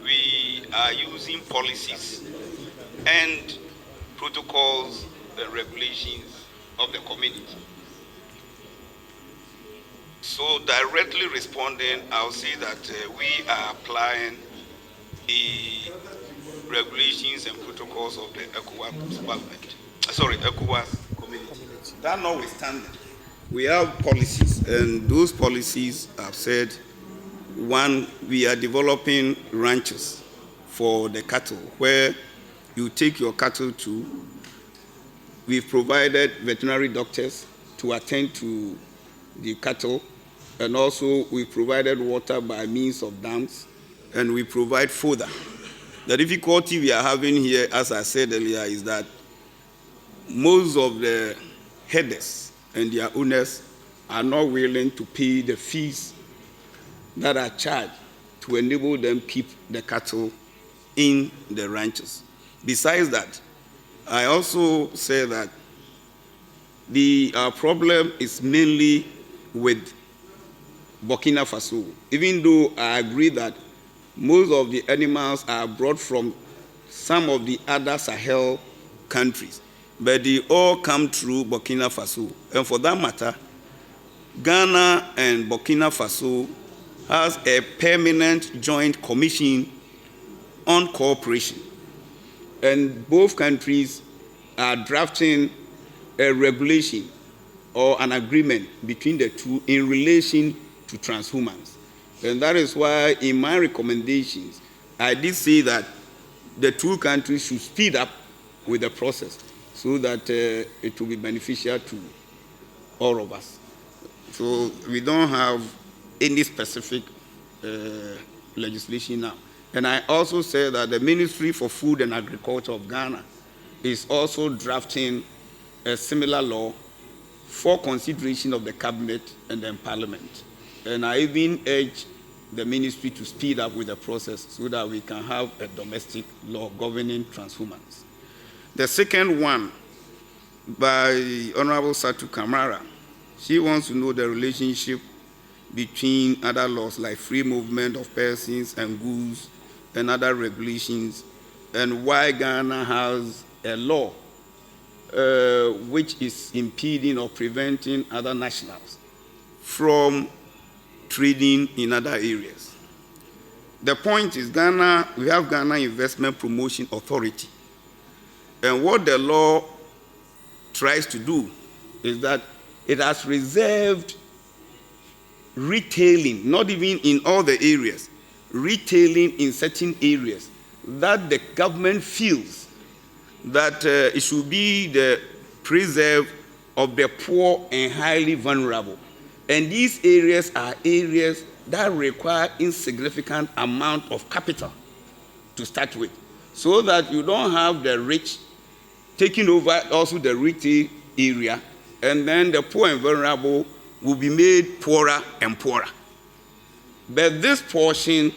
we are using policies and protocols and regulations of the community. So directly responding, I'll say that we are applying the regulations and protocols of the ECOWAS Parliament. ECOWAS community. That notwithstanding, we have policies, and those policies have said, one, we are developing ranches for the cattle, where you take your cattle to. We've provided veterinary doctors to attend to the cattle, and also we provided water by means of dams, and we provide fodder. The difficulty we are having here, as I said earlier, is that most of the herders and their owners are not willing to pay the fees that are charged to enable them keep the cattle in the ranches. Besides that, I also say that our problem is mainly with Burkina Faso, even though I agree that most of the animals are brought from some of the other Sahel countries, but they all come through Burkina Faso. And for that matter, Ghana and Burkina Faso has a permanent joint commission on cooperation. And both countries are drafting a regulation or an agreement between the two in relation to transhumance. And that is why in my recommendations, I did say that the two countries should speed up with the process so that it will be beneficial to all of us. So we don't have any specific legislation now. And I also said that the Ministry for Food and Agriculture of Ghana is also drafting a similar law for consideration of the Cabinet and the Parliament. And I even urge the ministry to speed up with the process so that we can have a domestic law governing transhumance. The second one, by Honorable Satu Kamara, she wants to know the relationship between other laws like free movement of persons and goods and other regulations, and why Ghana has a law which is impeding or preventing other nationals from trading in other areas. The point is we have Ghana Investment Promotion Authority. And what the law tries to do is that it has reserved retailing, not even in all the areas, retailing in certain areas that the government feels that it should be the preserve of the poor and highly vulnerable. And these areas are areas that require insignificant amount of capital to start with, so that you don't have the rich taking over also the retail area, and then the poor and vulnerable will be made poorer and poorer. But this portion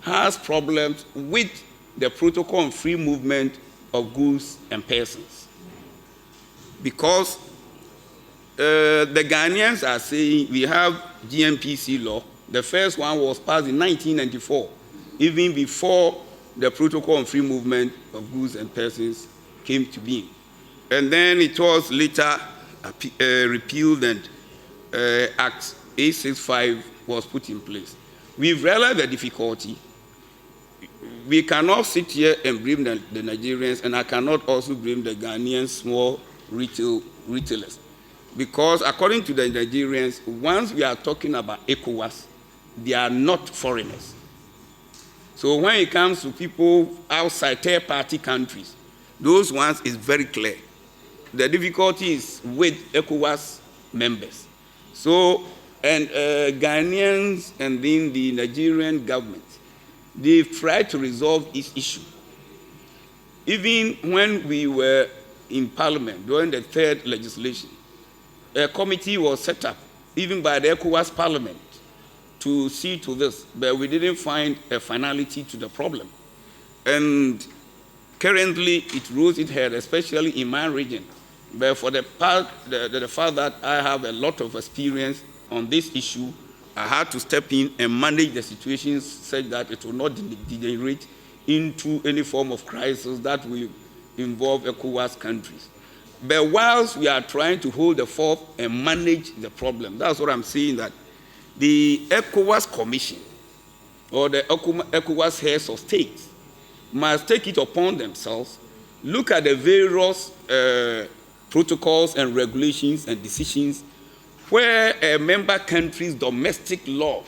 has problems with the protocol on free movement of goods and persons. Because the Ghanaians are saying we have GMPC law. The first one was passed in 1994, even before the protocol on free movement of goods and persons came to being. And then it was later repealed, and Act 865 was put in place. We've realized the difficulty. We cannot sit here and blame the Nigerians, and I cannot also blame the Ghanaian small retailers. Because according to the Nigerians, once we are talking about ECOWAS, they are not foreigners. So when it comes to people outside third-party countries, those ones is very clear. The difficulty is with ECOWAS members. So, and Ghanaians and then the Nigerian government, they've tried to resolve this issue. Even when we were in Parliament during the third legislation, a committee was set up, even by the ECOWAS Parliament, to see to this, but we didn't find a finality to the problem. And currently, it rose its head, especially in my region. But for the fact that I have a lot of experience on this issue, I had to step in and manage the situation such that it will not degenerate into any form of crisis that will involve ECOWAS countries. But whilst we are trying to hold the fort and manage the problem, that's what I'm saying, that the ECOWAS Commission or the ECOWAS heads of states must take it upon themselves, look at the various protocols and regulations and decisions where a member country's domestic law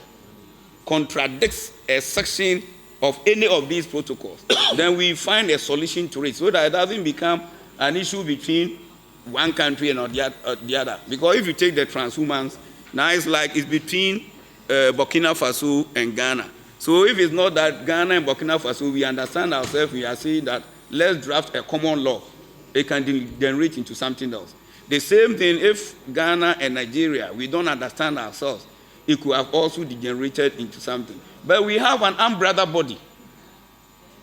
contradicts a section of any of these protocols. Then we find a solution to it so that it doesn't become an issue between one country and the other. Because if you take the transhumance, now it's like it's between Burkina Faso and Ghana. So if it's not that Ghana and Burkina Faso, we understand ourselves, we are saying that let's draft a common law. It can degenerate into something else. The same thing if Ghana and Nigeria, we don't understand ourselves, it could have also degenerated into something. But we have an umbrella body,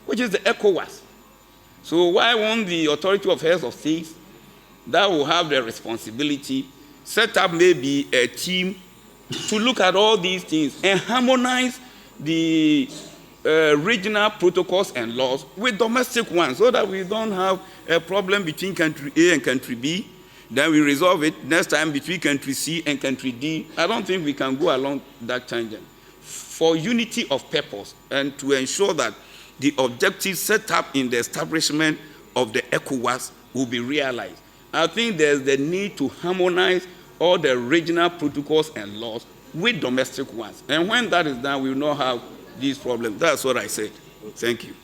which is the ECOWAS. So why won't the authority of heads of states that will have the responsibility set up maybe a team to look at all these things and harmonize the regional protocols and laws with domestic ones so that we don't have a problem between country A and country B. Then we resolve it next time between country C and country D. I don't think we can go along that tangent. For unity of purpose and to ensure that the objectives set up in the establishment of the ECOWAS will be realized, I think there's the need to harmonize all the regional protocols and laws with domestic ones. And when that is done, we will not have these problems. That's what I said. Thank you.